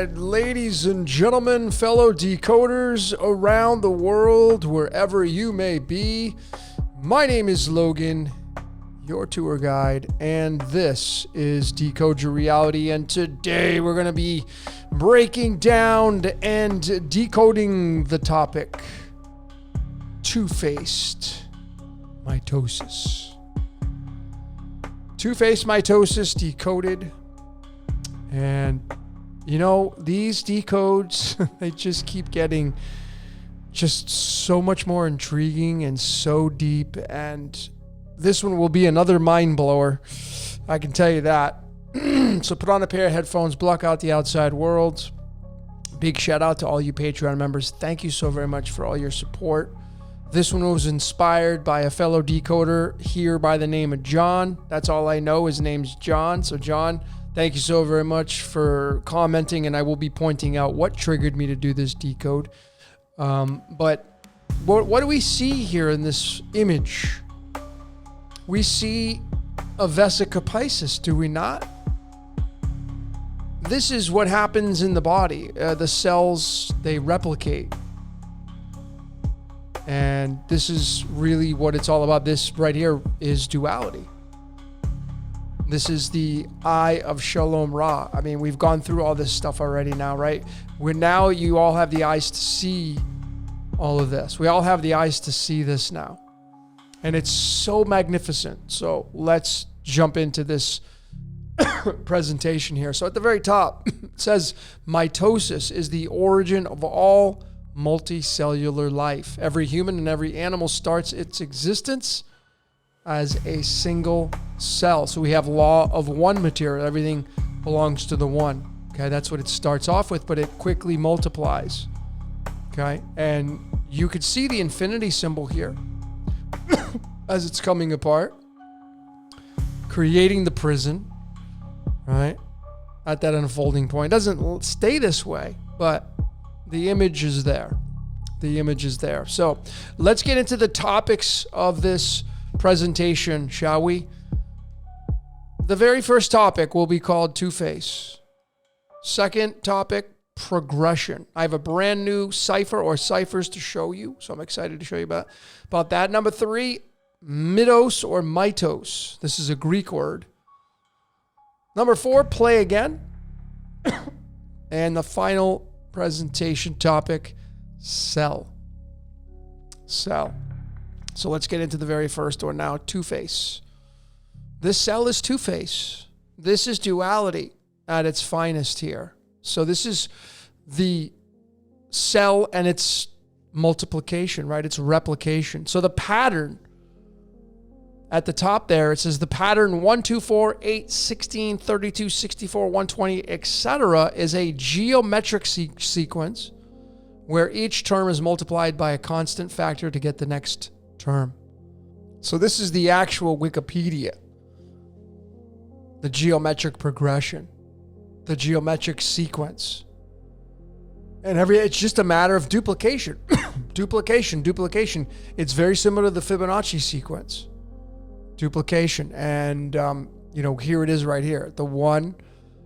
right, ladies and gentlemen, fellow decoders around the world, wherever you may be. My name is Logan, your tour guide, and this is Decode Your Reality. And today we're going to be breaking down and decoding the topic, two-faced mitosis. Two-faced mitosis decoded. And, you know, these decodes, they just keep getting just so much more intriguing and so deep. And this one will be another mind blower. I can tell you that. So put on a pair of headphones, block out the outside world. Big shout out to all you Patreon members. Thank you so very much for all your support. This one was inspired by a fellow decoder here by the name of John. That's all I know. His name's John. So John, thank you so very much for commenting, and I will be pointing out what triggered me to do this decode. But what do we see here in this image? We see a vesica piscis, do we not? This is what happens in the body. The cells, they replicate. And this is really what it's all about. This right here is duality. This is the eye of Shalom Ra. I mean, we've gone through all this stuff already now, right? Now you all have the eyes to see all of this. We all have the eyes to see this now. And it's so magnificent. So let's jump into this presentation here. So at the very top, it says mitosis is the origin of all multicellular life. Every human and every animal starts its existence as a single cell. So we have law of one material. Everything belongs to the one. Okay, that's what it starts off with, but it quickly multiplies. Okay, and you could see the infinity symbol here as it's coming apart, creating the prison, right? At that unfolding point. It doesn't stay this way, but the image is there. The image is there. So let's get into the topics of this presentation, shall we? The very first topic will be called two-face. Second topic, progression. I have a brand new cipher or ciphers to show you, so I'm excited to show you about that. Number 3, mitos or mitos. This is a Greek word. Number 4, play again. And the final presentation topic, cell. Cell. So let's get into the very first one now, two-face. This cell is two-face. This is duality at its finest here. So this is the cell and its multiplication, right? Its replication. So the pattern at the top there, it says the pattern 1, 2, 4, 8, 16, 32, 64, 120, etc. is a geometric sequence where each term is multiplied by a constant factor to get the next term. So this is the actual Wikipedia. The geometric progression, the geometric sequence. And it's just a matter of duplication. duplication. It's very similar to the Fibonacci sequence. Duplication. And, here it is right here. The 1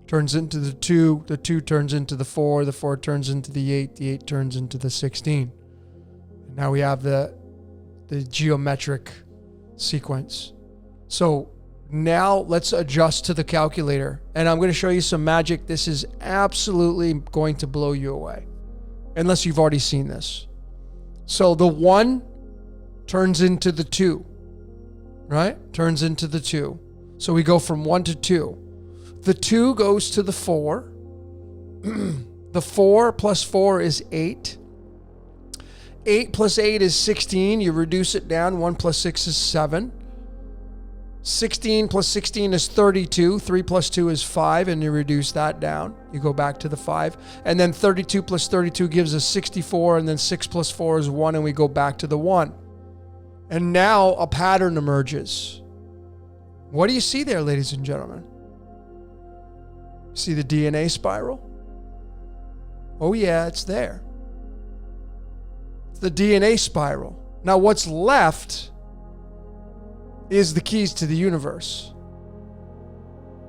turns into the 2 turns into the 4 turns into the 8 turns into the 16. And now we have the geometric sequence. So now let's adjust to the calculator. And I'm going to show you some magic. This is absolutely going to blow you away. Unless you've already seen this. So the 1 turns into the 2. Right? Turns into the 2. So we go from 1 to 2. The 2 goes to the 4. The 4 plus 4 is 8. 8 plus 8 is 16. You reduce it down. 1 plus 6 is 7. 16 plus 16 is 32. 3 plus 2 is 5, and you reduce that down. You go back to the 5. And then 32 plus 32 gives us 64, and then 6 plus 4 is 1, and we go back to the 1. And now a pattern emerges. What do you see there, ladies and gentlemen? See the DNA spiral? Oh yeah, it's there. It's the DNA spiral. Now what's left is the keys to the universe.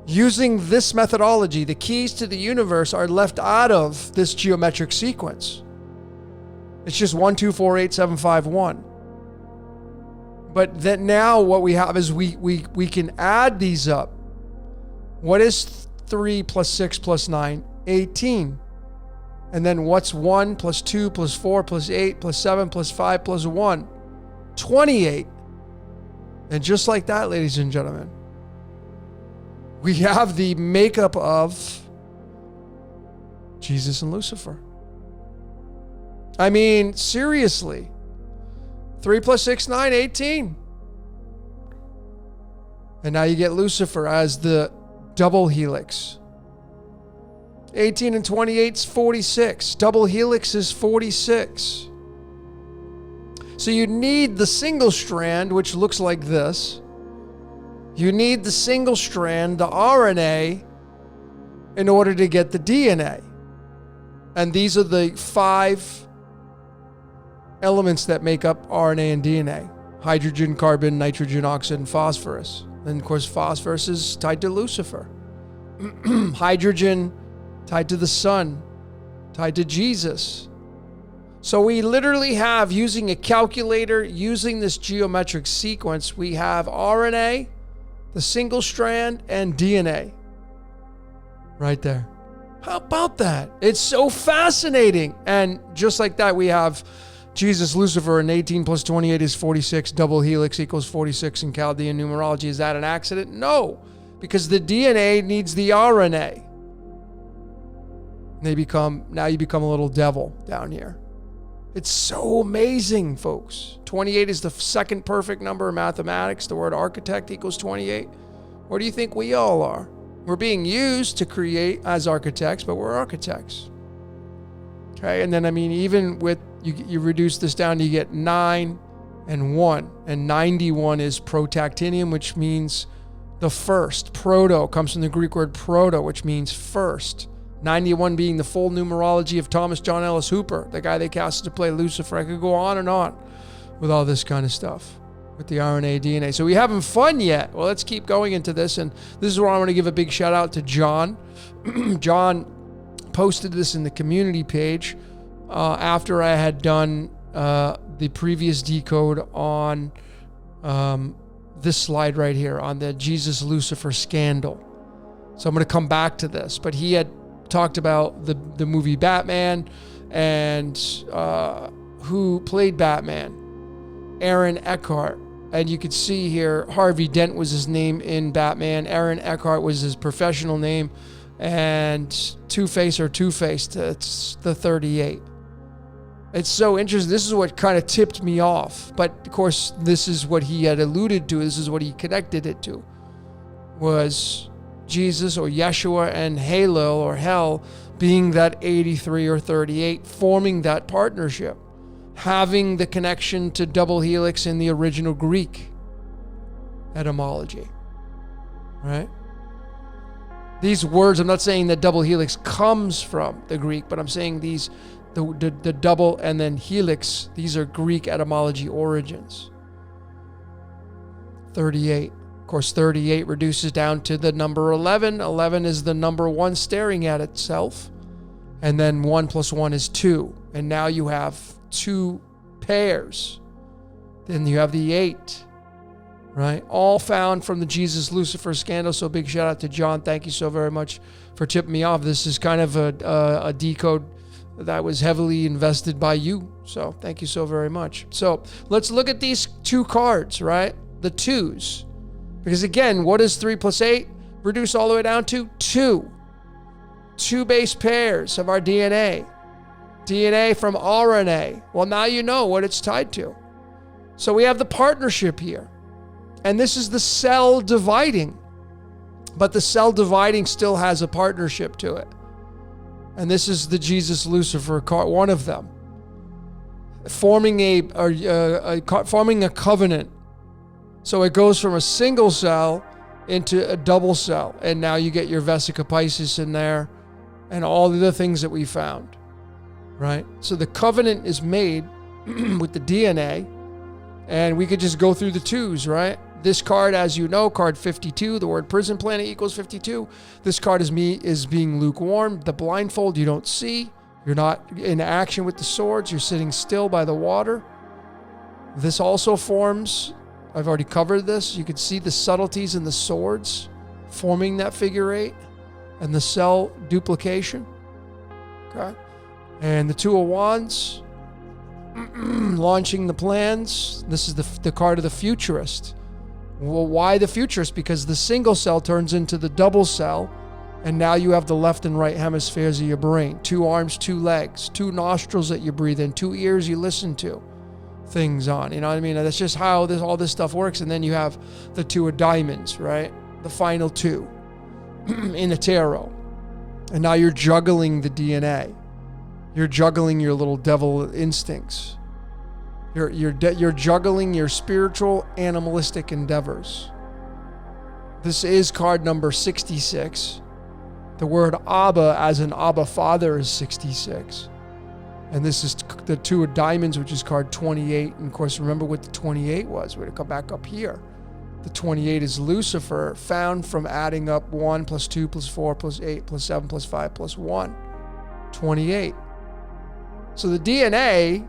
Using this methodology, the keys to the universe are left out of this geometric sequence. It's just 1, 2, 4, 8, 7, 5, 1. But then now what we have is we can add these up. What is 3 plus 6 plus 9? 18. And then what's 1 plus 2 plus 4 plus 8 plus 7 plus 5 plus 1? 28. And just like that, ladies and gentlemen, we have the makeup of Jesus and Lucifer. I mean, seriously. 3 plus 6, 9, 18. And now you get Lucifer as the double helix. 18 and 28 is 46. Double helix is 46. So you need the single strand, which looks like this. You need the single strand, the RNA, in order to get the DNA. And these are the 5 elements that make up RNA and DNA. Hydrogen, carbon, nitrogen, oxygen, phosphorus. And of course, phosphorus is tied to Lucifer. Hydrogen tied to the sun, tied to Jesus. So we literally have, using a calculator, using this geometric sequence, we have RNA, the single strand, and DNA. Right there. How about that? It's so fascinating. And just like that, we have Jesus, Lucifer, and 18 plus 28 is 46. Double helix equals 46 in Chaldean numerology. Is that an accident? No, because the DNA needs the RNA. Now you become a little devil down here. It's so amazing, folks. 28 is the second perfect number in mathematics. The word architect equals 28. Where do you think we all are? We're being used to create as architects, but we're architects. Okay, and then, I mean, even with, you reduce this down, you get 9 and 1. And 91 is protactinium, which means the first. Proto comes from the Greek word proto, which means first. 91 being the full numerology of Thomas John Ellis Hooper, the guy they casted to play Lucifer. I could go on and on with all this kind of stuff with the RNA, DNA. So we haven't fun yet. Well, let's keep going into this. And this is where I want to give a big shout out to John. John posted this in the community page after I had done the previous decode on this slide right here on the Jesus-Lucifer scandal. So I'm going to come back to this. But he had talked about the movie Batman and who played Batman, Aaron Eckhart. And you could see here, Harvey Dent was his name in Batman. Aaron Eckhart was his professional name. And Two-Face or Two-Faced, it's the 38. It's so interesting. This is what kind of tipped me off. But, of course, this is what he had alluded to. This is what he connected it to. Was Jesus or Yeshua and Halo or Hell being that 83 or 38, forming that partnership, having the connection to double helix in the original Greek etymology, right? These words, I'm not saying that double helix comes from the Greek, but I'm saying these, the double and then helix, these are Greek etymology origins. 38. Of course, 38 reduces down to the number 11. 11 is the number 1 staring at itself. And then 1 plus 1 is 2. And now you have 2 pairs. Then you have the 8, right? All found from the Jesus-Lucifer scandal. So big shout out to John. Thank you so very much for tipping me off. This is kind of a decode that was heavily invested by you. So thank you so very much. So let's look at these 2 cards, right? The 2s. Because again, what is 3 plus 8? Reduce all the way down to 2. 2 base pairs of our DNA. DNA from RNA. Well, now you know what it's tied to. So we have the partnership here. And this is the cell dividing. But the cell dividing still has a partnership to it. And this is the Jesus-Lucifer card, one of them. Forming a covenant. So it goes from a single cell into a double cell. And now you get your vesica piscis in there and all the other things that we found, right? So the covenant is made with the DNA, and we could just go through the 2s, right? This card, as you know, card 52, the word prison planet equals 52. This card is being lukewarm. The blindfold you don't see. You're not in action with the swords. You're sitting still by the water. This also forms, I've already covered this. You can see the subtleties in the swords forming that figure 8 and the cell duplication. Okay. And the Two of Wands, launching the plans. This is the card of the futurist. Well, why the futurist? Because the single cell turns into the double cell, and now you have the left and right hemispheres of your brain. 2 arms, 2 legs, 2 nostrils that you breathe in, 2 ears you listen to things on. You know what I mean? That's just how all this stuff works. And then you have the 2 of diamonds, right? The final 2 in the tarot. And now you're juggling the DNA. You're juggling your little devil instincts. You're juggling your spiritual animalistic endeavors. This is card number 66. The word Abba as an Abba Father is 66. And this is the 2 of diamonds, which is card 28. And of course, remember what the 28 was. We're going to come back up here. The 28 is Lucifer, found from adding up 1 plus 2 plus 4 plus 8 plus 7 plus 5 plus 1. 28. So the DNA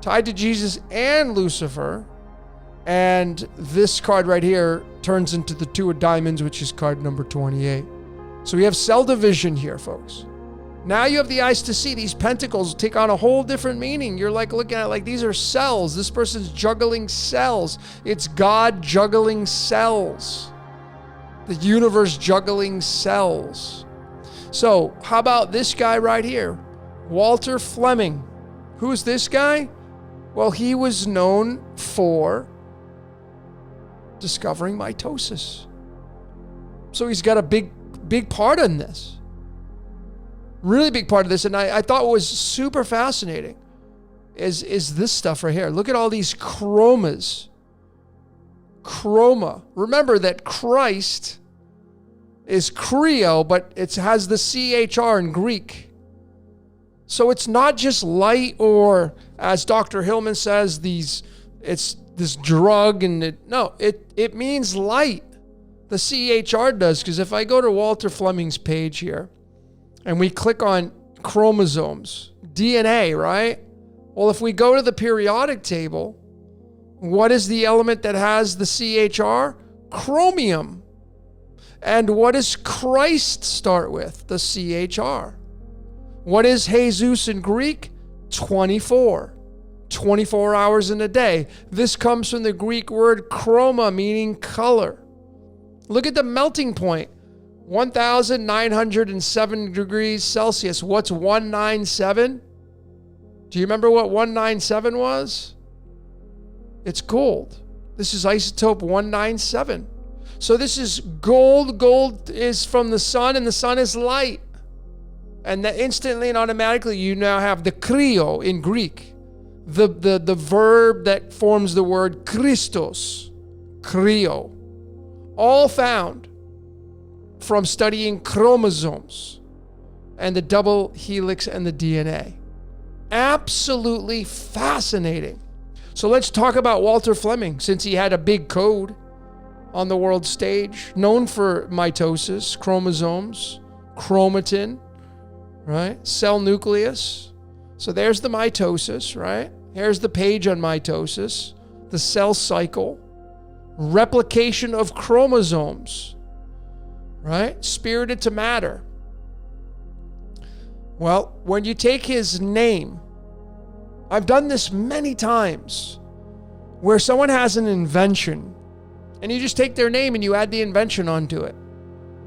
tied to Jesus and Lucifer, and this card right here turns into the 2 of diamonds, which is card number 28. So we have cell division here, folks. Now you have the eyes to see. These pentacles take on a whole different meaning. You're like looking at it like these are cells. This person's juggling cells. It's God juggling cells. The universe juggling cells. So how about this guy right here? Walter Fleming. Who's this guy? Well, he was known for discovering mitosis. So he's got a big part in this. Really big part of this. And I thought what was super fascinating is this stuff right here. Look at all these chromas. Chroma. Remember that Christ is Creo, but it has the CHR in Greek. So it's not just light, or as Dr. Hillman says, it's this drug, and it means light. The CHR does, because if I go to Walter Fleming's page here and we click on chromosomes, DNA, right? Well, if we go to the periodic table, what is the element that has the CHR? Chromium. And what does Christ start with? The CHR. What is Jesus in Greek? 24. 24 hours in a day. This comes from the Greek word chroma, meaning color. Look at the melting point. 1,907 degrees Celsius. What's 197? Do you remember what 197 was? It's gold. This is isotope 197. So this is gold. Gold is from the sun, and the sun is light. And that instantly and automatically you now have the Creo in Greek. The verb that forms the word Christos. Creo. All found from studying chromosomes and the double helix and the DNA. Absolutely fascinating. So let's talk about Walter Fleming, since he had a big code on the world stage, known for mitosis, chromosomes, chromatin, right? Cell nucleus. So there's the mitosis, right? Here's the page on mitosis, the cell cycle, replication of chromosomes, right? Spirited to matter. Well, when you take his name, I've done this many times, where someone has an invention and you just take their name and you add the invention onto it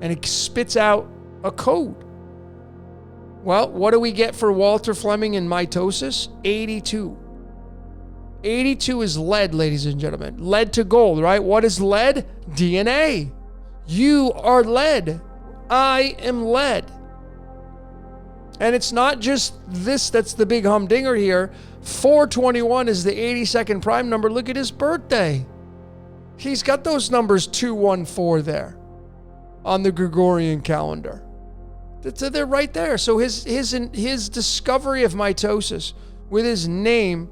and it spits out a code. Well, what do we get for Walter Fleming in mitosis? 82. 82 is lead, ladies and gentlemen. Lead to gold, right? What is lead? DNA. You are lead. I am lead. And it's not just this that's the big humdinger here. 421 is the 82nd prime number. Look at his birthday. He's got those numbers 214 there on the Gregorian calendar. They're right there. So his discovery of mitosis with his name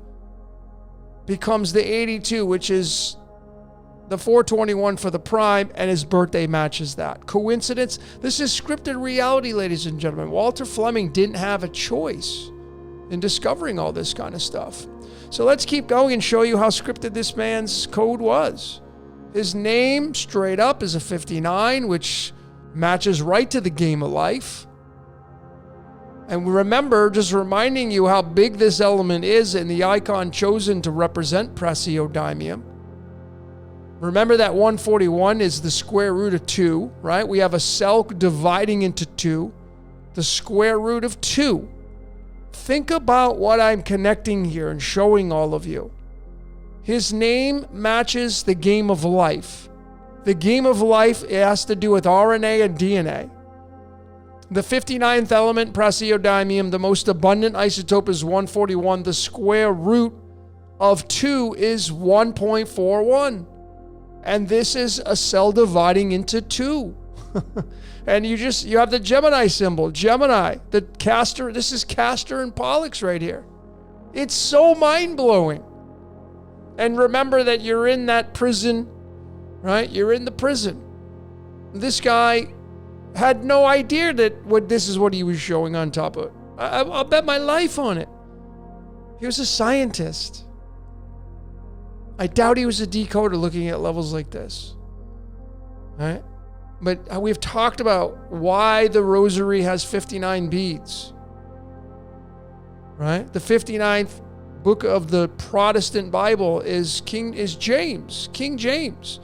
becomes the 82, which is the 421 for the prime, and his birthday matches that. Coincidence? This is scripted reality, ladies and gentlemen. Walter Fleming didn't have a choice in discovering all this kind of stuff. So let's keep going and show you how scripted this man's code was. His name, straight up, is a 59, which matches right to the game of life. And remember, just reminding you how big this element is and the icon chosen to represent praseodymium. Remember that 141 is the square root of 2, right? We have a cell dividing into 2, the square root of 2. Think about what I'm connecting here and showing all of you. His name matches the game of life. The game of life, it has to do with RNA and DNA. The 59th element, praseodymium, the most abundant isotope is 141. The square root of 2 is 1.41. And this is a cell dividing into 2. And you have the Gemini symbol. Gemini, the Castor, this is Castor and Pollux right here. It's so mind-blowing. And remember that you're in that prison, right? You're in the prison. This guy had no idea that this is what he was showing on top of it. I'll bet my life on it. He was a scientist. I doubt he was a decoder looking at levels like this. Right? But we've talked about why the rosary has 59 beads. Right? The 59th book of the Protestant Bible is James. King James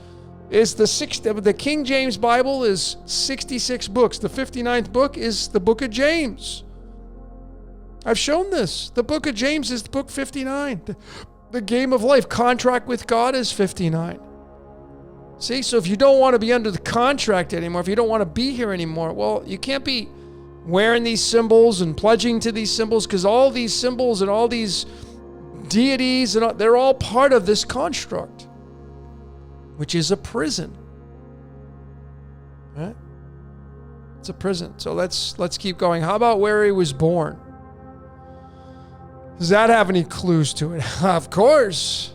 is the King James Bible is 66 books. The 59th book is the book of James. I've shown this. The book of James is the book 59. The game of life, contract with God, is 59. See, so if you don't want to be under the contract anymore, if you don't want to be here anymore, well, you can't be wearing these symbols and pledging to these symbols, because all these symbols and all these deities, they're all part of this construct, which is a prison. Right? It's a prison. So let's keep going. How about where he was born? Does that have any clues to it? Of course.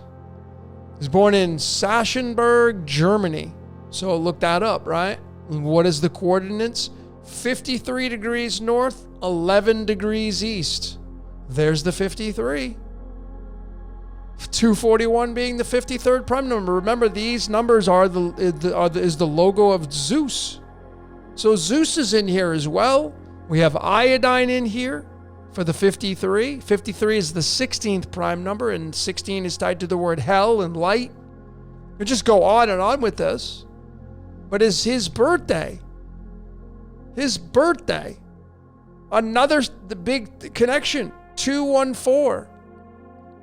He was born in Sachsenberg, Germany. So look that up, right? What is the coordinates? 53 degrees north, 11 degrees east. There's the 53. 241 being the 53rd prime number. Remember, these numbers is the logo of Zeus. So Zeus is in here as well. We have iodine in here for the 53. 53 is the 16th prime number, and 16 is tied to the word hell and light. We just go on and on with this. But it's his birthday. The big connection, 214.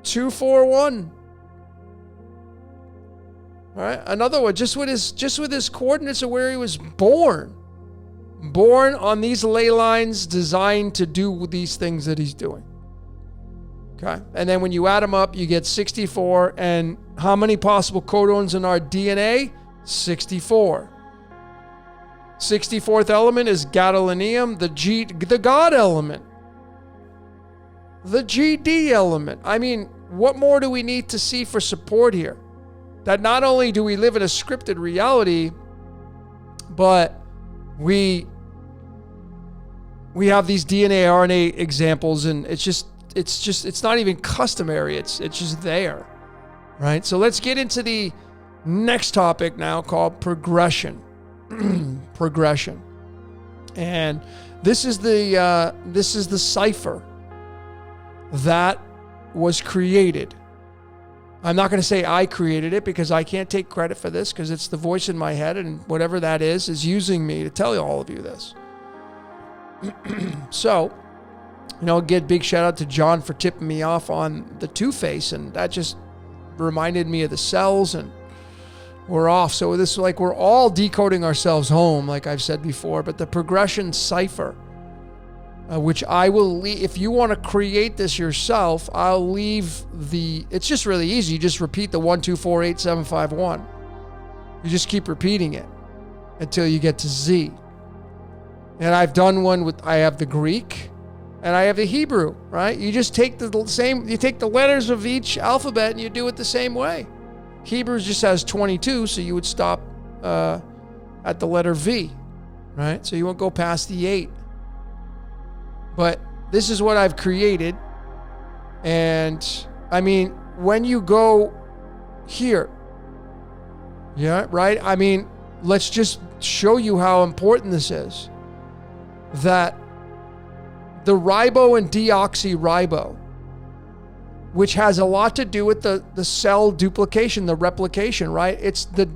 241. All right, another one, just with his coordinates of where he was born. Born on these ley lines designed to do these things that he's doing. Okay, and then when you add them up, you get 64. And how many possible codons in our DNA? 64. 64th element is gadolinium, the God element. The GD element. I mean, what more do we need to see for support here? That not only do we live in a scripted reality, but we have these DNA, RNA examples, and it's not even customary. It's just there, right? So let's get into the next topic now, called progression. Progression, and this is the cipher that was created. I'm not going to say I created it, because I can't take credit for this, because it's the voice in my head, and whatever that is using me to tell all of you this. So, again, big shout out to John for tipping me off on the two-face, and that just reminded me of the cells, and we're off. So this is like we're all decoding ourselves home, like I've said before. But the progression cipher, which I will leave, if you want to create this yourself, I'll leave it's just really easy. You just repeat the 1248751. You just keep repeating it until you get to Z. And I've done one I have the Greek and I have the Hebrew, right? You just take you take the letters of each alphabet and you do it the same way. Hebrews just has 22, so you would stop at the letter V, right? So you won't go past the 8. But this is what I've created. And I mean, when you go here, yeah, right? I mean, let's just show you how important this is. That the ribo and deoxyribo, which has a lot to do with the cell duplication, the replication, right? It's the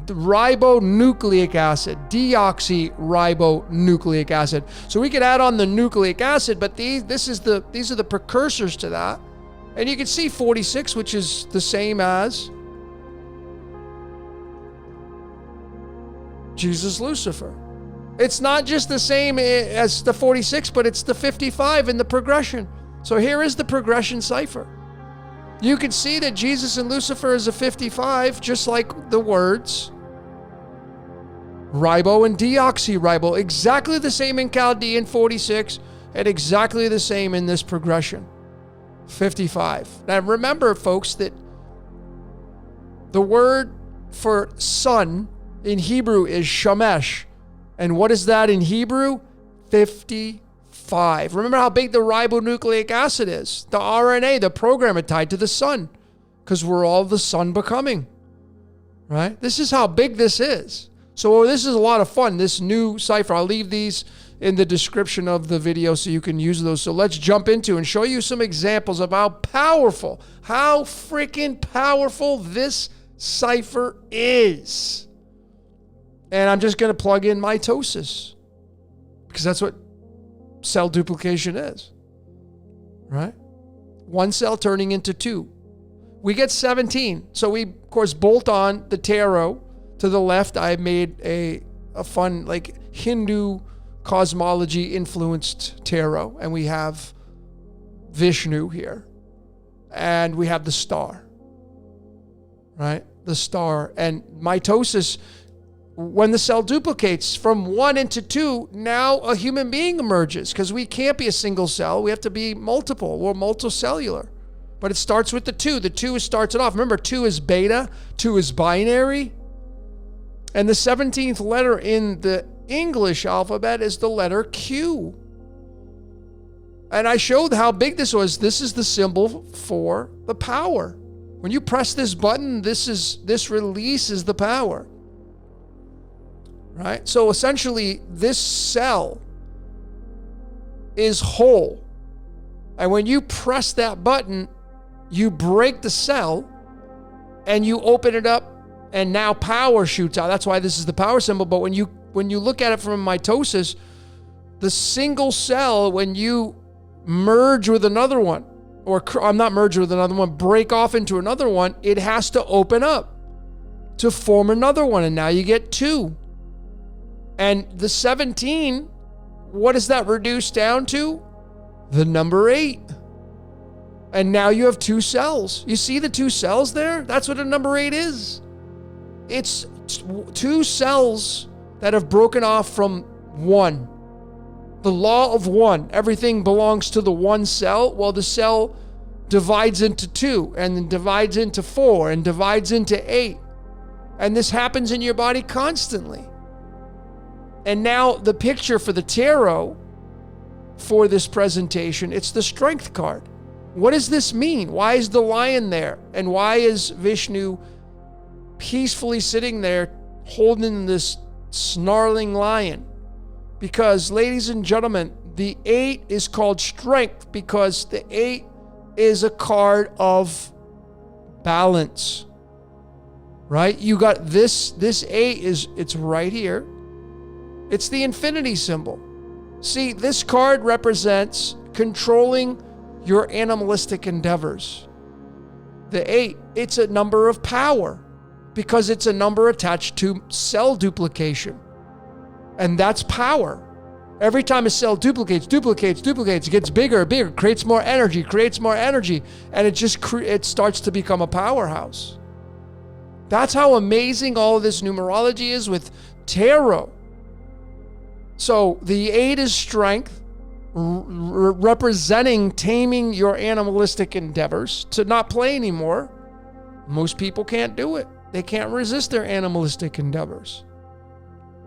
ribonucleic acid, deoxyribonucleic acid. So we could add on the nucleic acid, but these are the precursors to that. And you can see 46, which is the same as Jesus Lucifer. It's not just the same as the 46, but it's the 55 in the progression. So here is the progression cipher. You can see that Jesus and Lucifer is a 55, just like the words ribo and deoxyribo. Exactly the same in Chaldean 46 and exactly the same in this progression 55. Now remember, folks, that the word for sun in Hebrew is shamesh. And what is that in Hebrew? 55. Remember how big the ribonucleic acid is. The RNA, the program, is tied to the sun because we're all the sun becoming, right? This is how big this is. So this is a lot of fun, this new cipher. I'll leave these in the description of the video so you can use those. So let's jump into and show you some examples of how freaking powerful this cipher is. And I'm just going to plug in mitosis because that's what cell duplication is, right? One cell turning into 2. We get 17. So we, of course, bolt on the tarot. To the left, I made a fun, like, Hindu cosmology influenced tarot. And we have Vishnu here. And we have the star, right? The star. And mitosis, when the cell duplicates from 1 into 2, now a human being emerges because we can't be a single cell. We have to be multiple. We're multicellular. But it starts with the 2. The 2 starts it off. Remember, 2 is beta, 2 is binary. And the 17th letter in the English alphabet is the letter Q. And I showed how big this was. This is the symbol for the power. When you press this button, this releases the power. Right? So essentially, this cell is whole. And when you press that button, you break the cell and you open it up, and now power shoots out. That's why this is the power symbol. But when you look at it from mitosis, the single cell, when you merge with another one, or I'm not merge with another one, break off into another one, it has to open up to form another one. And now you get 2. And the 17, what is that reduced down to? The number 8. And now you have 2 cells. You see the 2 cells there? That's what a number 8 is. It's 2 cells that have broken off from 1. The law of 1. Everything belongs to the 1 cell. Well, the cell divides into 2, and then divides into 4, and divides into 8. And this happens in your body constantly. And now the picture for the tarot for this presentation, it's the strength card. What does this mean? Why is the lion there? And why is Vishnu peacefully sitting there holding this snarling lion? Because, ladies and gentlemen, the 8 is called strength because the 8 is a card of balance, right? You got this 8 it's right here. It's the infinity symbol. See, this card represents controlling your animalistic endeavors. The 8, it's a number of power because it's a number attached to cell duplication. And that's power. Every time a cell duplicates, it gets bigger, creates more energy, and it starts to become a powerhouse. That's how amazing all of this numerology is with tarot. So the 8 is strength, representing taming your animalistic endeavors to not play anymore. Most people can't do it. They can't resist their animalistic endeavors.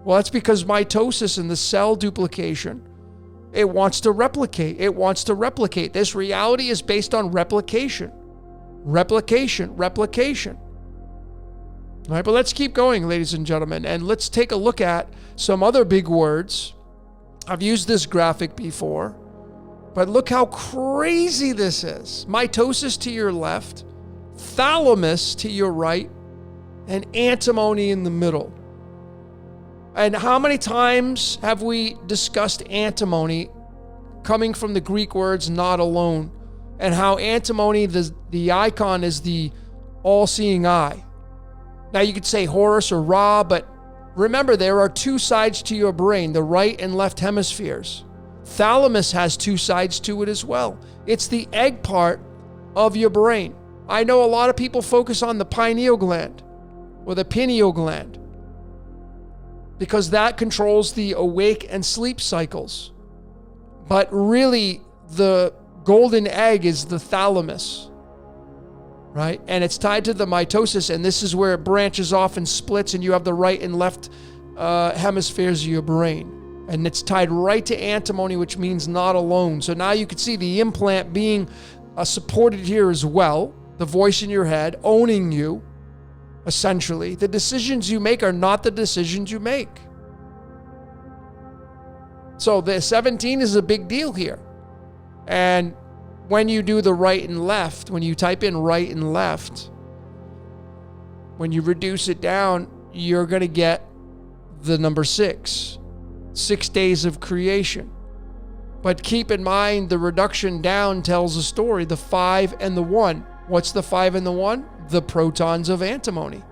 Well, that's because mitosis and the cell duplication, it wants to replicate. It wants to replicate. This reality is based on replication. Replication, replication. All right, but let's keep going, ladies and gentlemen, and let's take a look at some other big words. I've used this graphic before, but look how crazy this is. Mitosis to your left, thalamus to your right, and antimony in the middle. And how many times have we discussed antimony coming from the Greek words not alone, and how antimony, the icon, is the all-seeing eye? Now you could say Horus or Ra, but remember there are two sides to your brain, the right and left hemispheres. Thalamus has two sides to it as well. It's the egg part of your brain. I know a lot of people focus on the pineal gland or the pineal gland because that controls the awake and sleep cycles. But really, the golden egg is the thalamus, right? And it's tied to the mitosis, and this is where it branches off and splits, and you have the right and left hemispheres of your brain. And it's tied right to antimony, which means not alone. So now you can see the implant being supported here as well. The voice in your head owning you, essentially. The decisions you make are not the decisions you make. So the 17 is a big deal here. And when you do the right and left, when you type in right and left, when you reduce it down, you're going to get the number 6. 6 days of creation. But keep in mind, the reduction down tells a story, the 5 and the 1. What's the 5 and the 1? The protons of antimony.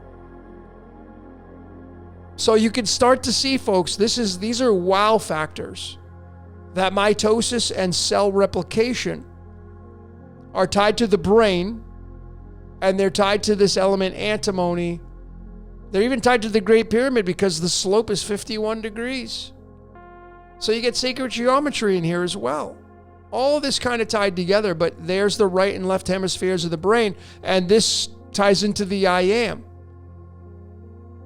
So you can start to see, folks, these are wow factors. That mitosis and cell replication are tied to the brain, and they're tied to this element antimony. They're even tied to the Great Pyramid because the slope is 51 degrees. So you get sacred geometry in here as well. All of this kind of tied together, but there's the right and left hemispheres of the brain, and this ties into the I am.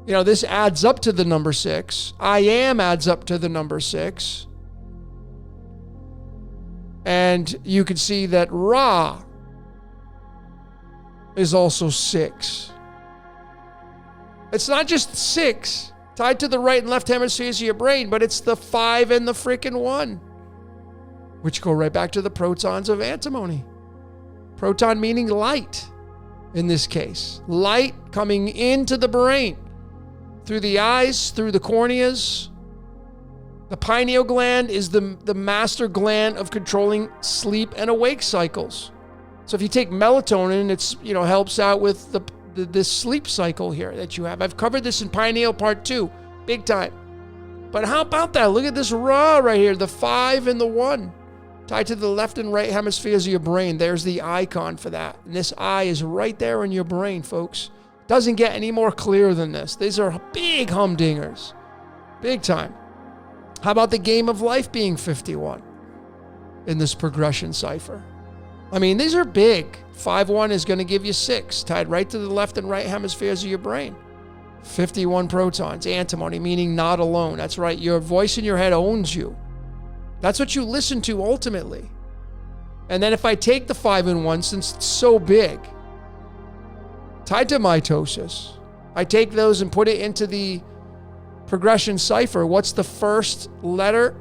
You know, this adds up to the number 6. I am adds up to the number 6. And you can see that Ra is also 6. It's not just 6 tied to the right and left hemispheres of your brain, but it's the 5 and the freaking 1, which go right back to the protons of antimony. Proton meaning light in this case. Light coming into the brain through the eyes, through the corneas. The pineal gland is the master gland of controlling sleep and awake cycles. So if you take melatonin, it's, helps out with this sleep cycle here that you have. I've covered this in Pineal Part 2, big time. But how about that? Look at this Ra right here, the 5 and the 1, tied to the left and right hemispheres of your brain. There's the icon for that. And this eye is right there in your brain, folks. Doesn't get any more clear than this. These are big humdingers. Big time. How about the game of life being 51 in this progression cipher? I mean, these are big. 5-1 is going to give you 6, tied right to the left and right hemispheres of your brain. 51 protons, antimony, meaning not alone. That's right. Your voice in your head owns you. That's what you listen to ultimately. And then if I take the 5 and 1, since it's so big, tied to mitosis, I take those and put it into the progression cipher. What's the first letter?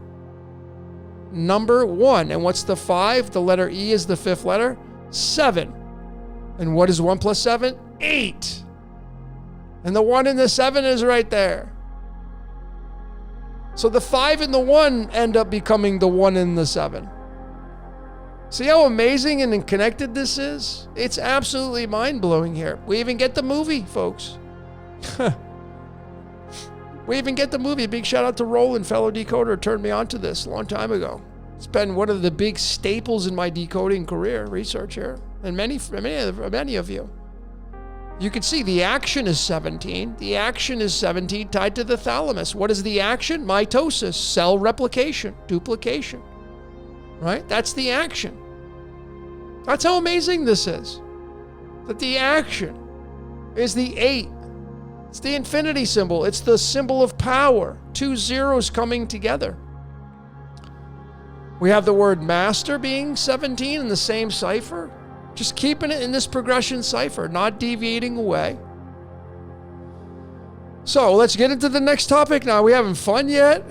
Number 1. And what's the 5? The letter E is the 5th letter. 7. And what is 1 plus 7? 8. And the 1 and the 7 is right there. So the 5 and the 1 end up becoming the 1 and the 7. See how amazing and connected this is? It's absolutely mind-blowing here. We even get the movie, folks. We even get the movie. Big shout out to Roland, fellow decoder, turned me on to this a long time ago. It's been one of the big staples in my decoding career, research here, and many of you. You can see the action is 17. The action is 17 tied to the thalamus. What is the action? Mitosis, cell replication, duplication. Right? That's the action. That's how amazing this is. That the action is the 8. It's the infinity symbol. It's the symbol of power. 2 zeros coming together. We have the word master being 17 in the same cipher. Just keeping it in this progression cipher, not deviating away. So let's get into the next topic now. We having fun yet?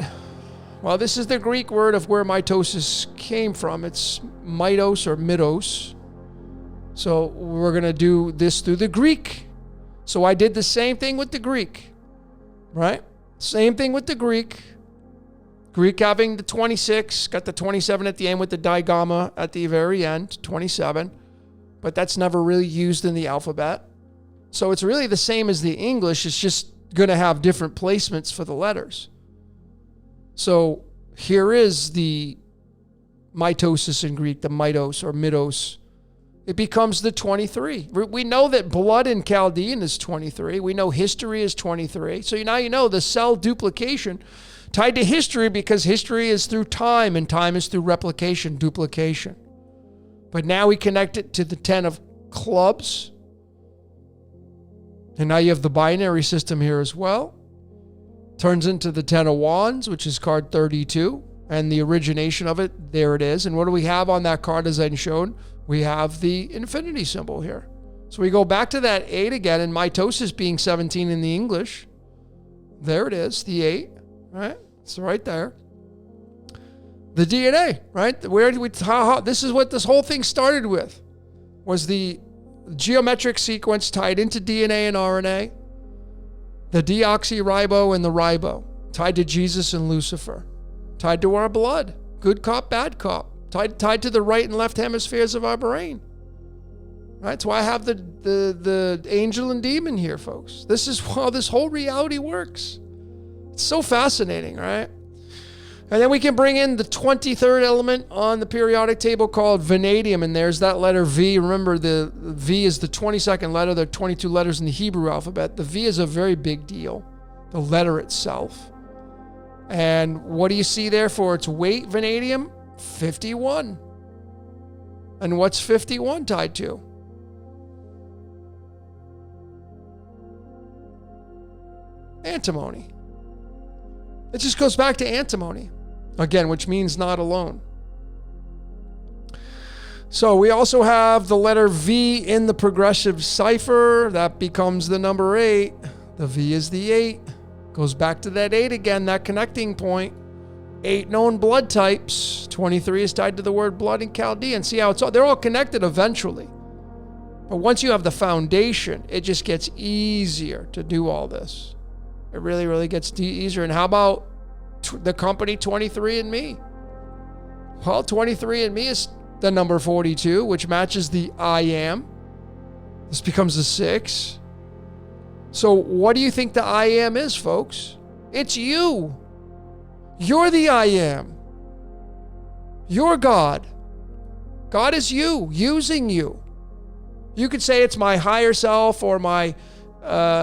Well, this is the Greek word of where mitosis came from. It's mitos or mitos. So we're going to do this through the Greek. So I did the same thing with the Greek, right? Same thing with the Greek. Greek having the 26, got the 27 at the end with the digamma at the very end, 27. But that's never really used in the alphabet. So it's really the same as the English. It's just going to have different placements for the letters. So here is the mitosis in Greek, the mitos or mitos. It becomes the 23. We know that blood in Chaldean is 23. We know history is 23. So now you know the cell duplication tied to history, because history is through time and time is through replication, duplication. But now we connect it to the 10 of clubs. And now you have the binary system here as well. Turns into the 10 of wands, which is card 32. And the origination of it, there it is. And what do we have on that card as I showed? We have the infinity symbol here. So we go back to that 8 again, and mitosis being 17 in the English. There it is, the 8, right? It's right there. The DNA, right? Where did we? This is what this whole thing started with, was the geometric sequence tied into DNA and RNA, the deoxyribo and the ribo, tied to Jesus and Lucifer, tied to our blood, good cop, bad cop, tied to the right and left hemispheres of our brain. Right? That's why I have the angel and demon here, folks. This is how this whole reality works. It's so fascinating, right? And then we can bring in the 23rd element on the periodic table called vanadium, and there's that letter V. Remember, the V is the 22nd letter. There are 22 letters in the Hebrew alphabet. The V is a very big deal, the letter itself. And what do you see there for its weight, vanadium? 51. And what's 51 tied to? Antimony. It just goes back to antimony, again, which means not alone. So we also have the letter V in the progressive cipher. That becomes the number 8. The V is the 8. Goes back to that 8 again, that connecting point. 8 known blood types. 23 is tied to the word blood in Chaldean. See how they're all connected eventually. But once you have the foundation, it just gets easier to do all this. It really, really gets easier. And how about the company 23andMe? Well, 23andMe is the number 42, which matches the I am. This becomes a 6. So what do you think the I am is, folks? It's you. You're the I am. You're God. God is you, using you. You could say it's my higher self or my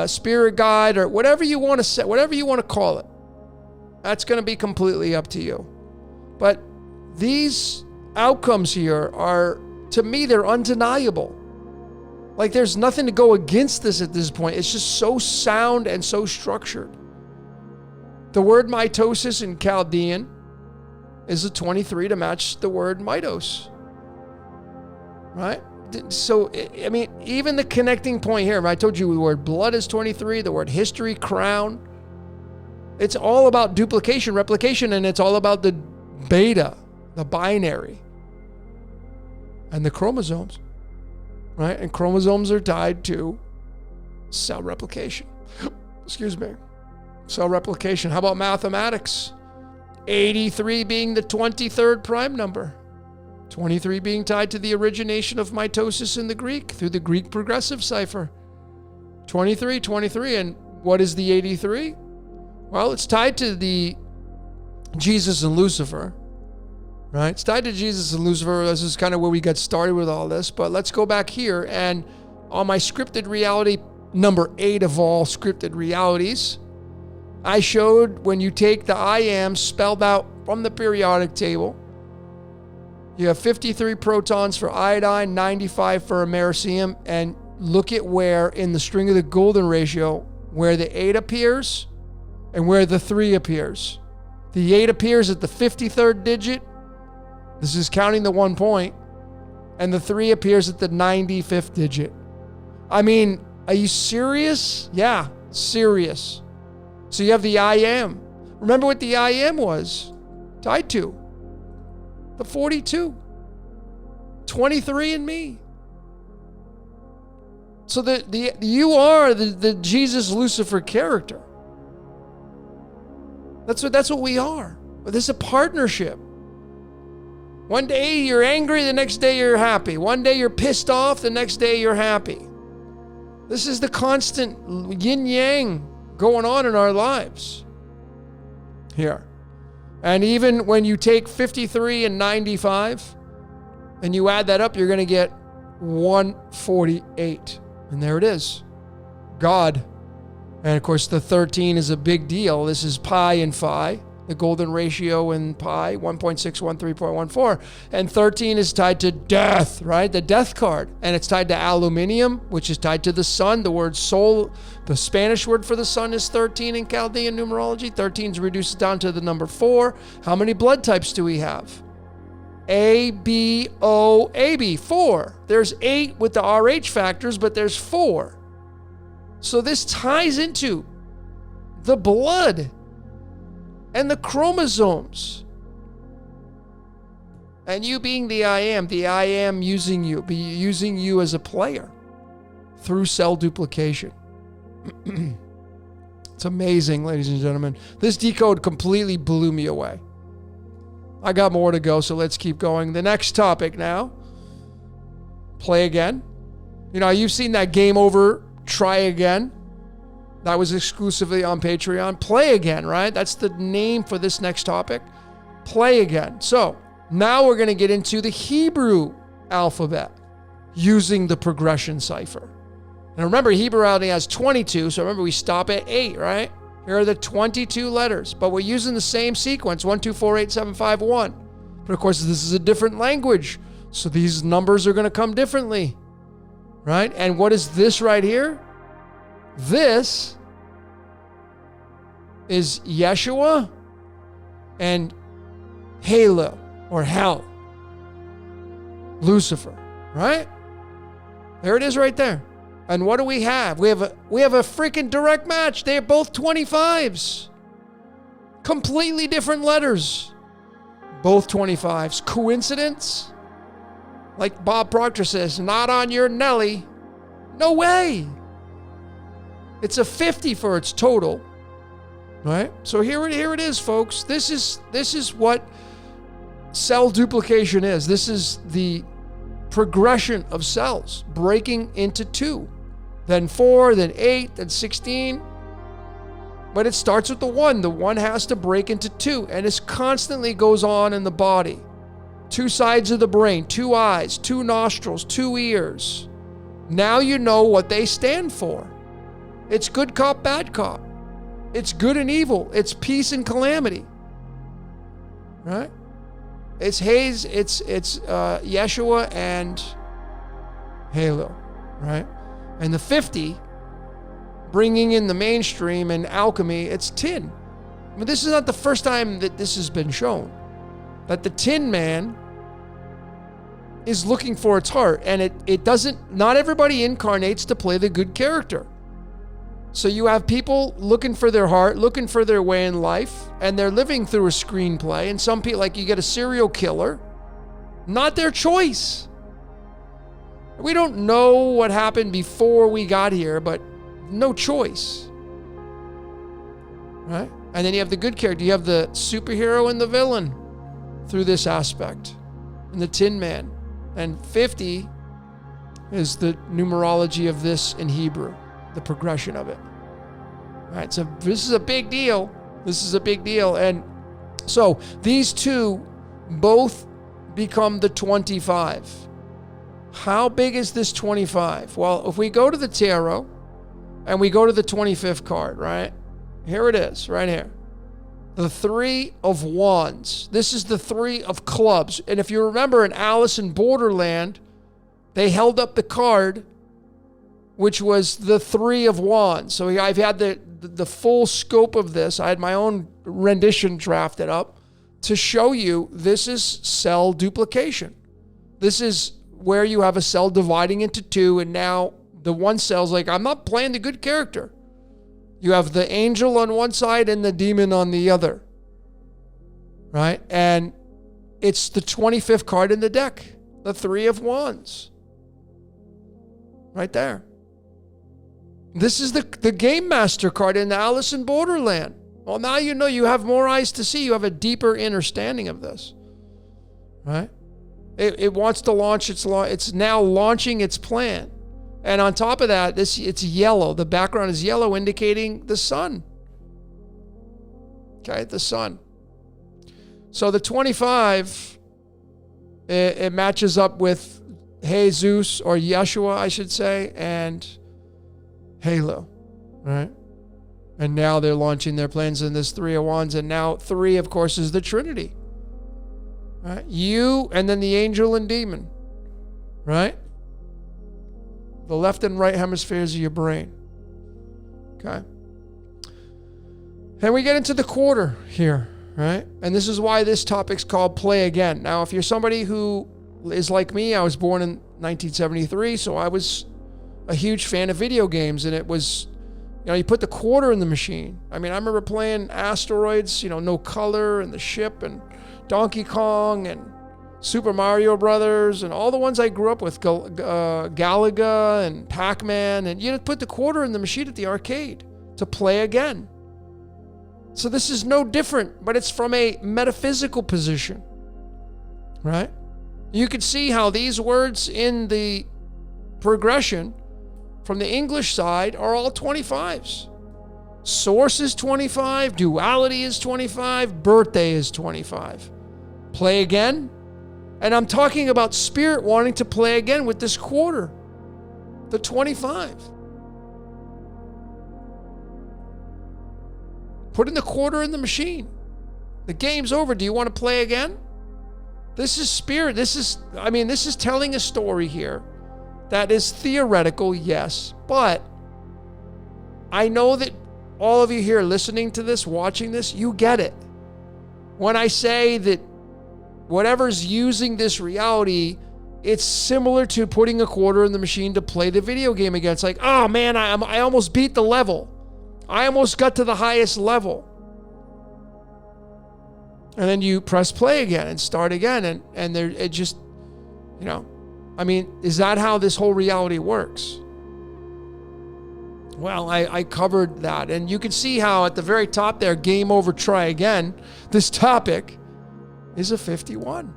spirit guide, or whatever you want to say, whatever you want to call it. That's going to be completely up to you. But these outcomes here are, to me, they're undeniable. Like, there's nothing to go against this at this point. It's just so sound and so structured. The word mitosis in Chaldean is a 23 to match the word mitos. Right? So, I mean, even the connecting point here, I told you the word blood is 23, the word history, crown. It's all about duplication, replication, and it's all about the beta, the binary, and the chromosomes, right? And chromosomes are tied to cell replication. Excuse me. Cell replication. How about mathematics? 83 being the 23rd prime number. 23 being tied to the origination of mitosis in the Greek through the Greek progressive cipher. 23. And what is the 83? Well, it's tied to the Jesus and Lucifer, right? It's tied to Jesus and Lucifer. This is kind of where we got started with all this. But let's go back here. And on my scripted reality, number 8 of all scripted realities, I showed when you take the I am spelled out from the periodic table, you have 53 protons for iodine, 95 for americium, and look at where in the string of the golden ratio, where the 8 appears and where the 3 appears. The 8 appears at the 53rd digit. This is counting the 1 point. And the 3 appears at the 95th digit. I mean, are you serious? Yeah, serious. So you have the I am. Remember what the I am was tied to? The 42. 23 and me. So you are the Jesus Lucifer character. That's what we are. But this is a partnership. One day you're angry, the next day you're happy. One day you're pissed off, the next day you're happy. This is the constant yin-yang going on in our lives here. And even when you take 53 and 95 and you add that up, you're going to get 148. And there it is. God. And of course, the 13 is a big deal. This is pi and phi, the golden ratio in pi, 1.613.14. And 13 is tied to death, right? The death card. And it's tied to aluminium, which is tied to the sun. The word soul, the Spanish word for the sun is 13 in Chaldean numerology. 13 reduces down to the number 4. How many blood types do we have? A, B, O, AB, 4. There's 8 with the RH factors, but there's 4. So this ties into the blood and the chromosomes. And you being the I am using you as a player through cell duplication. It's amazing, ladies and gentlemen. This decode completely blew me away. I got more to go, so let's keep going. The next topic now. Play again. You know, you've seen that game over, try again. That was exclusively on Patreon. Play again, right? That's the name for this next topic. Play again. So now we're going to get into the Hebrew alphabet using the progression cipher. And remember, Hebrew only has 22. So remember, we stop at 8, right? Here are the 22 letters, but we're using the same sequence, 1, 2, 4, 8, 7, 5, 1. But of course, this is a different language. So these numbers are going to come differently, right? And what is this right here? This is Yeshua and Halo or Hell. Lucifer, right? There it is right there. And what do we have? We have a freaking direct match. They're both 25s. Completely different letters. Both 25s. Coincidence? Like Bob Proctor says, not on your Nelly. No way. It's a 50 for its total. Right? So here it is, folks. This is what cell duplication is. This is the progression of cells breaking into 2. Then 4, then 8, then 16. But it starts with the 1. The 1 has to break into 2. And this constantly goes on in the body. 2 sides of the brain, 2 eyes, 2 nostrils, 2 ears. Now you know what they stand for. It's good cop, bad cop. It's good and evil. It's peace and calamity. Right? It's Yeshua and Halo. Right? And the 50, bringing in the mainstream and alchemy, it's tin. I mean, this is not the first time that this has been shown. That the Tin Man is looking for its heart. And it doesn't, not everybody incarnates to play the good character. So you have people looking for their heart, looking for their way in life, and they're living through a screenplay. And some people, like you get a serial killer, not their choice. We don't know what happened before we got here, but no choice. Right? And then you have the good character. You have the superhero and the villain through this aspect. And the Tin Man. And 50 is the numerology of this in Hebrew. The progression of it. All right, so this is a big deal. This is a big deal. And so these two both become the 25. How big is this 25? Well, if we go to the tarot and we go to the 25th card, right? Here it is, right here. The 3 of Wands. This is the 3 of Clubs. And if you remember in Alice in Borderland, they held up the card which was the Three of Wands. So I've had the full scope of this. I had my own rendition drafted up to show you this is cell duplication. This is where you have a cell dividing into two, and now the one cell's like, I'm not playing the good character. You have the angel on one side and the demon on the other, right? And it's the 25th card in the deck, the Three of Wands, right there. This is the Game Master card in the Alice in Borderland. Well, now you know, you have more eyes to see. You have a deeper understanding of this, right? It wants to launch it's now launching its plan. And on top of that, it's yellow. The background is yellow, indicating the sun. Okay, the sun. So the 25, it matches up with Jesus, or Yeshua, I should say, and Halo, right? And now they're launching their plans in this Three of Wands. And now 3, of course, is the Trinity. Right? You, and then the angel and demon, right? The left and right hemispheres of your brain. Okay. And we get into the quarter here, right? And this is why this topic's called Play Again. Now, if you're somebody who is like me, I was born in 1973, so I was a huge fan of video games, and it was, you put the quarter in the machine. I mean, I remember playing Asteroids, No Color, and The Ship, and Donkey Kong, and Super Mario Brothers, and all the ones I grew up with, Galaga and Pac-Man, and you put the quarter in the machine at the arcade to play again. So this is no different, but it's from a metaphysical position, right? You can see how these words in the progression from the English side are all 25s. Source is 25, duality is 25, birthday is 25. Play again. And I'm talking about spirit wanting to play again with this quarter, the 25. Putting the quarter in the machine. The game's over. Do you want to play again? This is spirit. This is telling a story here that is theoretical, yes. But I know that all of you here listening to this, watching this, you get it. When I say that whatever's using this reality, it's similar to putting a quarter in the machine to play the video game again. It's like, oh man, I almost beat the level. I almost got to the highest level. And then you press play again and start again. And there, it just, is that how this whole reality works? Well, I covered that. And you can see how at the very top there, game over, try again. This topic is a 51.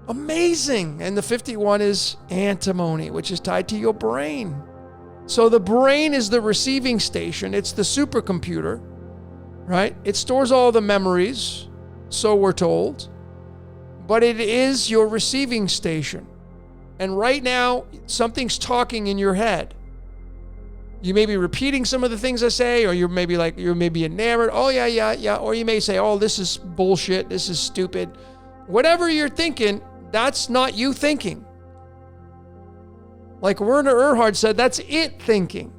Amazing. And the 51 is antimony, which is tied to your brain. So the brain is the receiving station. It's the supercomputer, right? It stores all the memories, so we're told. But it is your receiving station. And right now, something's talking in your head. You may be repeating some of the things I say, or you're maybe enamored. Oh, yeah. Or you may say, oh, this is bullshit. This is stupid. Whatever you're thinking, that's not you thinking. Like Werner Erhard said, that's it thinking.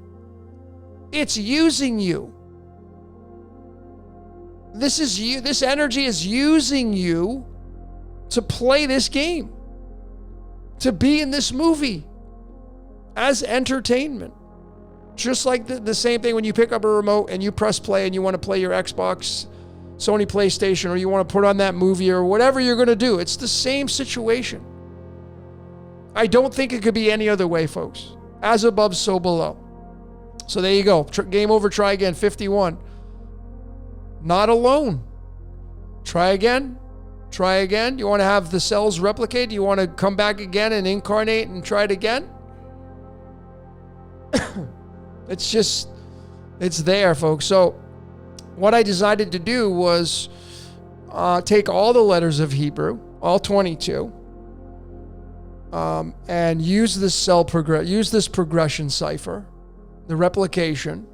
It's using you. This is you. This energy is using you to play this game, to be in this movie as entertainment. Just like the same thing when you pick up a remote and you press play and you want to play your Xbox, Sony PlayStation, or you want to put on that movie or whatever you're going to do. It's the same situation. I don't think it could be any other way, folks. As above, so below. So there you go. Game over, try again, 51. Not alone. Try again. Try again. You want to have the cells replicate? You want to come back again and incarnate and try it again? It's there, folks. So what I decided to do was take all the letters of Hebrew, all 22, and use this progression cipher, the replication,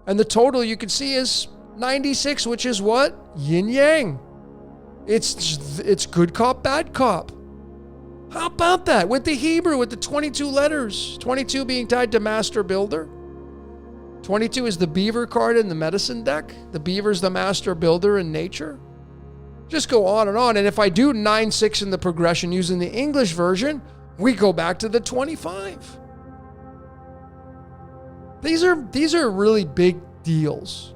and the total you can see is 96, which is what? Yin yang. It's good cop, bad cop. How about that? With the Hebrew, with the 22 letters, 22 being tied to master builder. 22 is the beaver card in the medicine deck. The beaver's the master builder in nature. Just go on and on. And if I do 9, 6 in the progression using the English version, we go back to the 25. These are really big deals.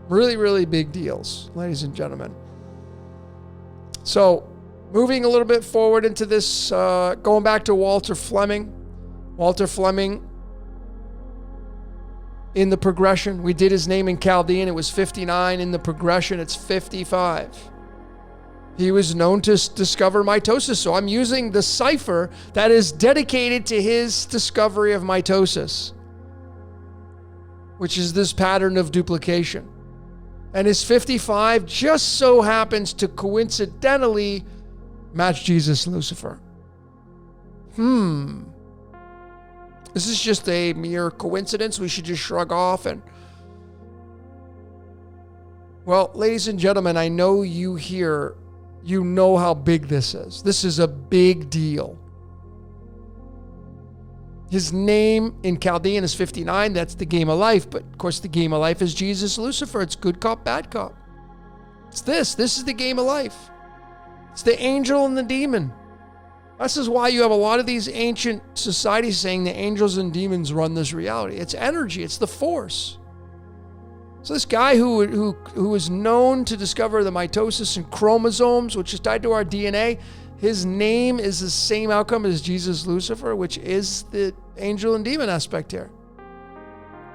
Really, really big deals, ladies and gentlemen. So, moving a little bit forward into this, going back to Walter Fleming. Walter Fleming, in the progression, we did his name in Chaldean. It was 59. In the progression, it's 55. He was known to discover mitosis. So I'm using the cipher that is dedicated to his discovery of mitosis, which is this pattern of duplication. And his 55 just so happens to coincidentally match Jesus Lucifer. This is just a mere coincidence. We should just shrug off and... Well, ladies and gentlemen, I know you here, you know how big this is. This is a big deal. His name in Chaldean is 59. That's the game of life. But of course, the game of life is Jesus Lucifer. It's good cop, bad cop. It's this. This is the game of life. It's the angel and the demon. This is why you have a lot of these ancient societies saying the angels and demons run this reality. It's energy. It's the force. So this guy who is known to discover the mitosis and chromosomes, which is tied to our DNA, his name is the same outcome as Jesus Lucifer, which is the angel and demon aspect here.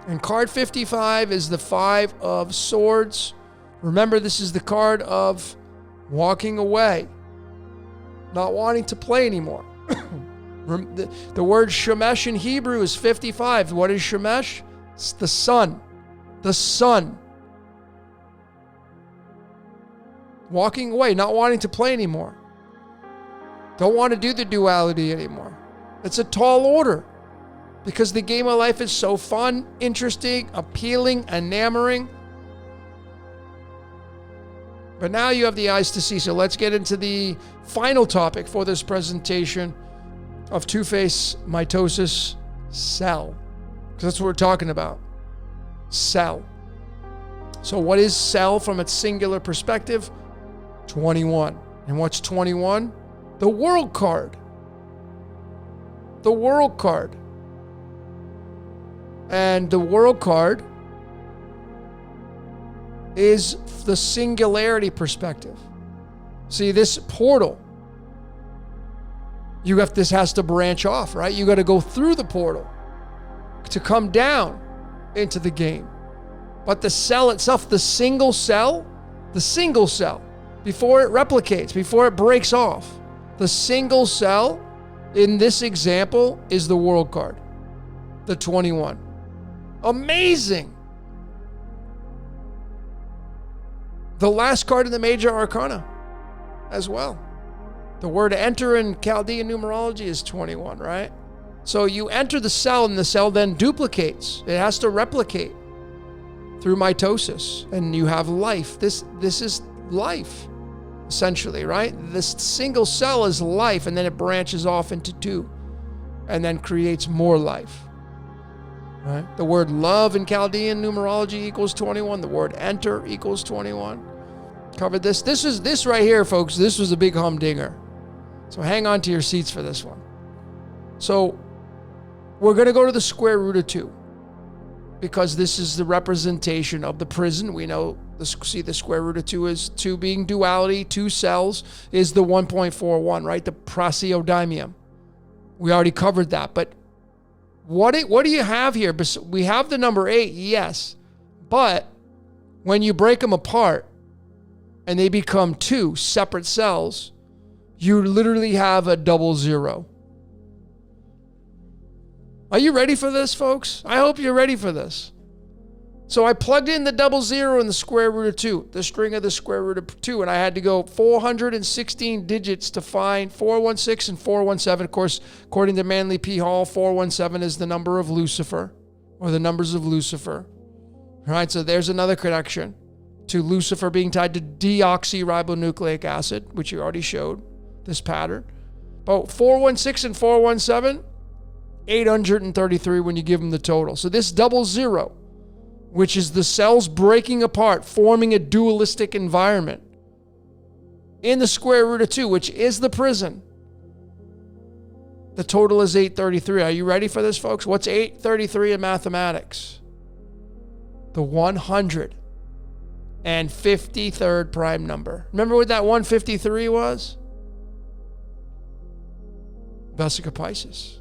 And card 55 is the 5 of swords. Remember, this is the card of walking away, not wanting to play anymore. The word Shemesh in Hebrew is 55. What is Shemesh? It's the sun. The sun. Walking away, not wanting to play anymore. Don't want to do the duality anymore. It's a tall order because the game of life is so fun, interesting, appealing, enamoring. But now you have the eyes to see. So let's get into the final topic for this presentation of two-phase mitosis, cell. Because that's what we're talking about. Cell. So what is cell from its singular perspective? 21. And what's 21? The world card. The world card. And the world card is the singularity perspective. See, this portal, this has to branch off, right? You got to go through the portal to come down into the game. But the cell itself, the single cell, before it replicates, before it breaks off, the single cell in this example is the world card, the 21. Amazing. The last card in the major arcana as well. The word enter in Chaldean numerology is 21, right? So you enter the cell and the cell then duplicates. It has to replicate through mitosis and you have life. This is life, essentially, right? This single cell is life and then it branches off into 2 and then creates more life, right? The word love in Chaldean numerology equals 21. The word enter equals 21. Covered this. This right here, folks, this was a big humdinger. So hang on to your seats for this one. So we're going to go to the square root of 2 because this is the representation of the prison. We know, the square root of 2 is 2 being duality, 2 cells is the 1.41, right? The praseodymium. We already covered that. But what do you have here? We have the number 8, yes. But when you break them apart, and they become 2 separate cells, you literally have a 00. Are you ready for this, folks? I hope you're ready for this. So I plugged in the 00 in the square root of 2, the string of the square root of 2, and I had to go 416 digits to find 416 and 417. Of course, according to Manly P. Hall, 417 is the number of Lucifer, or the numbers of Lucifer. All right, so there's another connection to Lucifer being tied to deoxyribonucleic acid, which you already showed. this pattern. But 416 and 417, 833 when you give them the total. So this double zero, which is the cells breaking apart, forming a dualistic environment in the square root of 2, which is the prison. The total is 833. Are you ready for this, folks? What's 833 in mathematics? The 153rd prime number. Remember what that 153 was? Vesica Piscis.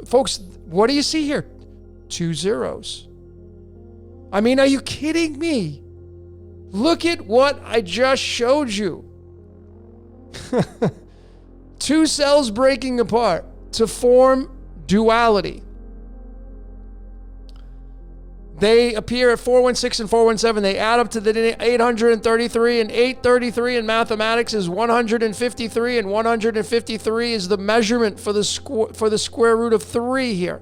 Folks, what do you see here? 2 zeros. I mean, are you kidding me? Look at what I just showed you. 2 cells breaking apart to form duality. They appear at 416 and 417. They add up to the 833, and 833 in mathematics is 153, and 153 is the measurement for the square root of 3 here.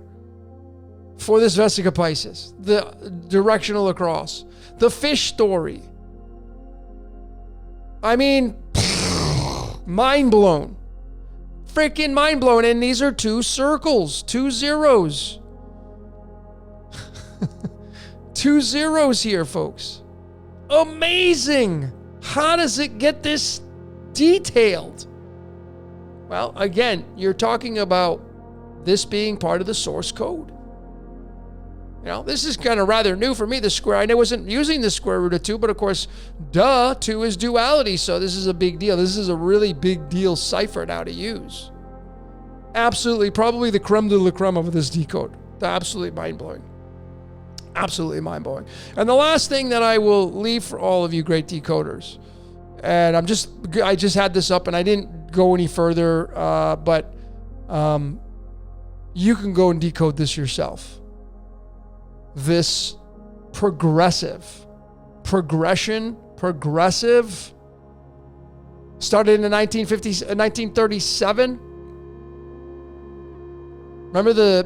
For this Vesica Piscis, the directional across. The fish story. I mean, mind blown. Freaking mind blown. And these are 2 circles, 2 zeros. 2 zeros here, folks. Amazing. How does it get this detailed? Well, again, you're talking about this being part of the source code. You know, this is kind of rather new for me, the square. I wasn't using the square root of 2, but of course, 2 is duality, so this is a big deal. This is a really big deal cipher now to use. Absolutely, probably the creme de la creme of this decode. Absolutely mind-blowing. Absolutely mind-blowing. And the last thing that I will leave for all of you great decoders, and I just had this up and I didn't go any further, but you can go and decode this yourself. This progressive, started in the 1937. Remember the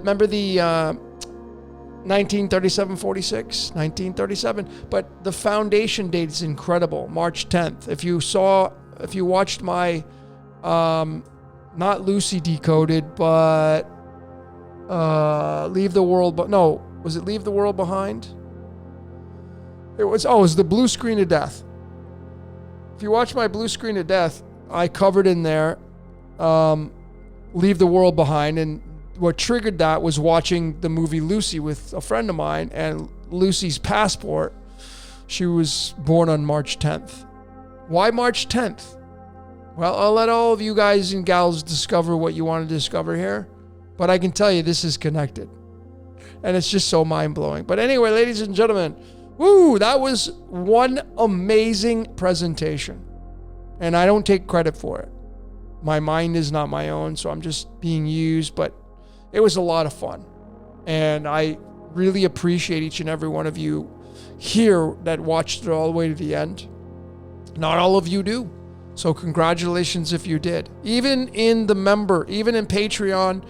1937-46, 1937. But the foundation date is incredible, March 10th. If you watched my, not Lucy Decoded, but Leave the World, but no, was it Leave the World Behind? It was the Blue Screen of Death. If you watch my Blue Screen of Death, I covered in there, Leave the World Behind, and what triggered that was watching the movie Lucy with a friend of mine, and Lucy's passport, she was born on March 10th. Why March 10th? Well, I'll let all of you guys and gals discover what you want to discover here, but I can tell you this is connected. And it's just so mind-blowing. But anyway, ladies and gentlemen, woo, that was one amazing presentation. And I don't take credit for it. My mind is not my own, so I'm just being used, but it was a lot of fun. And I really appreciate each and every one of you here that watched it all the way to the end. Not all of you do. So congratulations if you did. Even in Patreon,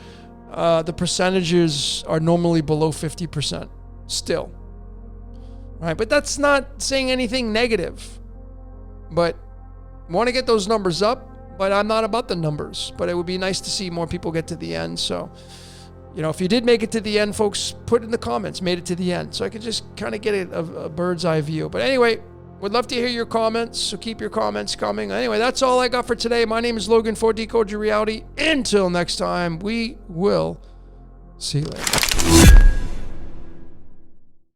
the percentages are normally below 50% still. Right? But that's not saying anything negative. But I want to get those numbers up, but I'm not about the numbers. But it would be nice to see more people get to the end. So, if you did make it to the end, folks, put in the comments, made it to the end. So I could just kind of get a bird's eye view. But anyway, would love to hear your comments. So keep your comments coming. Anyway, that's all I got for today. My name is Logan for Decode Your Reality. Until next time, we will see you later.